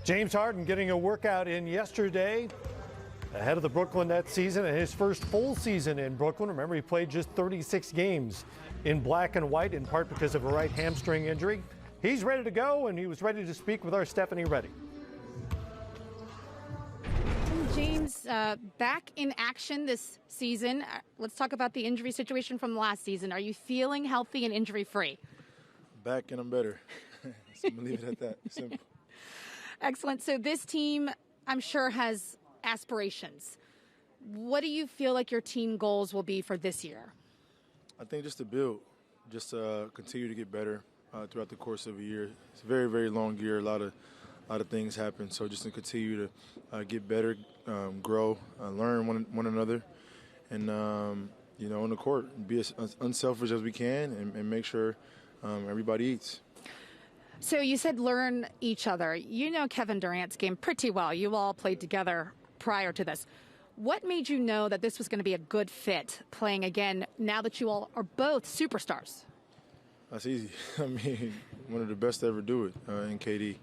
James Harden getting a workout in yesterday ahead of the Brooklyn Nets season and his first full season in Brooklyn. Remember, he played just 36 games in black and white, in part because of a right hamstring injury. He's ready to go, and he was ready to speak with our Stephanie Reddy. James, back in action this season. Let's talk about the injury situation from last season. Are you feeling healthy and injury-free? Back and I'm better. So I'm going to leave it at that. Simple. Excellent. So this team, I'm sure, has aspirations. What do you feel like your team goals will be for this year? I think just to build, just continue to get better throughout the course of a year. It's a very, very long year. A lot of things happen. So just to continue to get better, grow, learn one another, and on the court, be as unselfish as we can, and make sure everybody eats. So you said learn each other. You know Kevin Durant's game pretty well. You all played together prior to this. What made you know that this was going to be a good fit playing again now that you all are both superstars? That's easy. I mean, one of the best to ever do it in KD.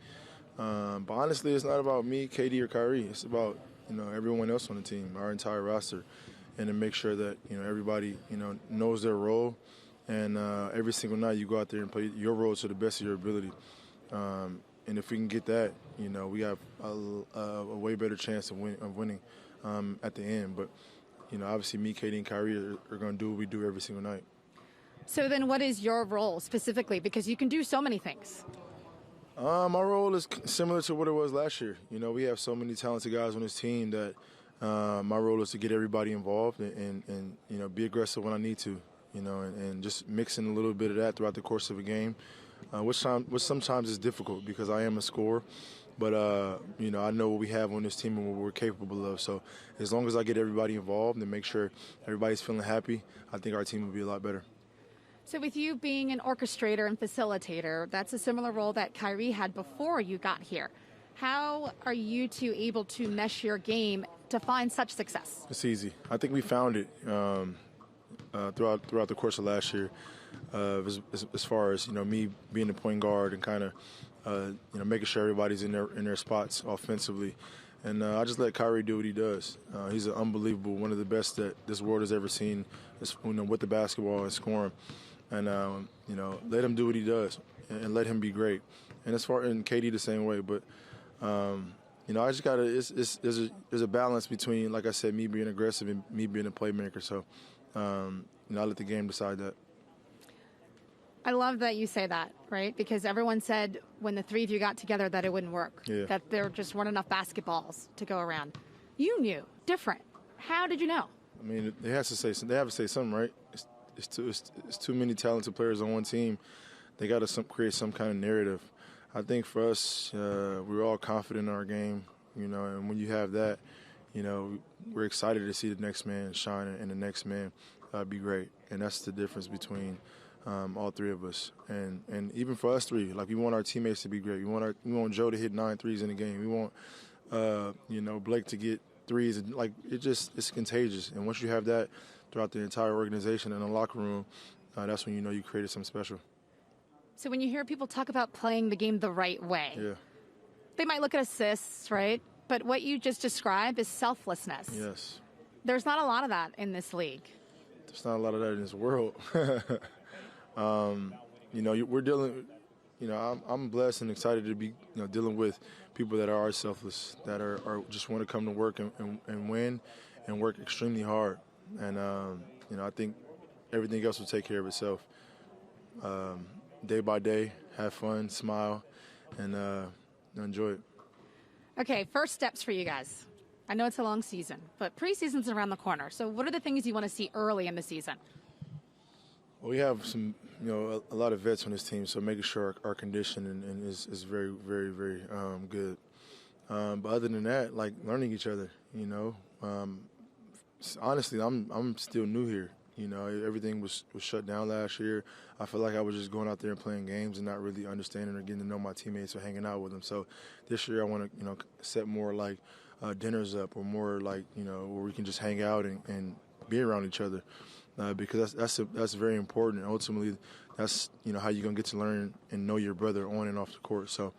But honestly, it's not about me, KD, or Kyrie. It's about everyone else on the team, our entire roster, and to make sure that everybody knows their role. And every single night you go out there and play your role to the best of your ability. And if we can get that, we have a way better chance of winning at the end. But, obviously me, Katie, and Kyrie are going to do what we do every single night. So then what is your role specifically? Because you can do so many things. My role is similar to what it was last year. We have so many talented guys on this team that my role is to get everybody involved and be aggressive when I need to. And just mixing a little bit of that throughout the course of a game, which sometimes is difficult because I am a scorer. But, I know what we have on this team and what we're capable of. So as long as I get everybody involved and make sure everybody's feeling happy, I think our team will be a lot better. So with you being an orchestrator and facilitator, that's a similar role that Kyrie had before you got here. How are you two able to mesh your game to find such success? It's easy. I think we found it. Throughout the course of last year, as far as me being the point guard and kind of making sure everybody's in their spots offensively, and I just let Kyrie do what he does. He's an unbelievable, one of the best that this world has ever seen, with the basketball and scoring, and let him do what he does and let him be great. And KD the same way, but. I just gotta. There's a balance between, like I said, me being aggressive and me being a playmaker. So, I let the game decide that. I love that you say that, right? Because everyone said when the three of you got together that it wouldn't work. Yeah. That there just weren't enough basketballs to go around. You knew different. How did you know? I mean, they have to say something, right? It's too many talented players on one team. They got to create some kind of narrative. I think for us, we're all confident in our game, and when you have that, we're excited to see the next man shine and the next man be great. And that's the difference between all three of us. And even for us three, like, we want our teammates to be great. We want Joe to hit 9 threes in a game. We want, Blake to get threes. And, it's contagious. And once you have that throughout the entire organization and the locker room, that's when you created something special. So when you hear people talk about playing the game the right way, yeah, they might look at assists, right? But what you just described is selflessness. Yes. There's not a lot of that in this league. There's not a lot of that in this world. We're dealing, I'm blessed and excited to be, dealing with people that are selfless, that are just want to come to work and win and work extremely hard. And, I think everything else will take care of itself. Day by day, have fun, smile, and enjoy it. Okay, first steps for you guys. I know it's a long season, but preseason's around the corner. So what are the things you want to see early in the season? Well, we have some, a lot of vets on this team, so making sure our condition is very, very, very good. But other than that, learning each other, honestly, I'm still new here. Everything was shut down last year. I feel like I was just going out there and playing games and not really understanding or getting to know my teammates or hanging out with them. So this year I want to, set more dinners up, or more where we can just hang out and be around each other, because that's very important. And ultimately, that's how you're gonna get to learn and know your brother on and off the court. So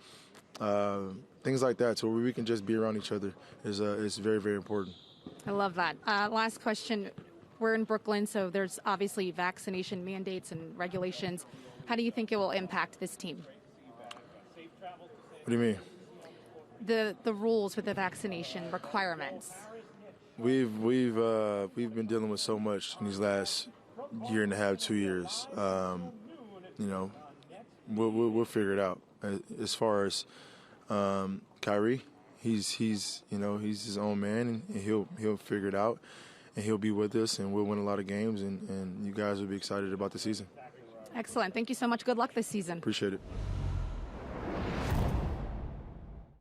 things like that, to where we can just be around each other is very, very important. I love that. Last question. We're in Brooklyn, so there's obviously vaccination mandates and regulations. How do you think it will impact this team? What do you mean? The rules with the vaccination requirements. We've been dealing with so much in these last year and a half, 2 years. You know, we'll figure it out. As far as Kyrie, he's his own man, and he'll figure it out, and he'll be with us, and we'll win a lot of games, and you guys will be excited about the season. Excellent. Thank you so much. Good luck this season. Appreciate it.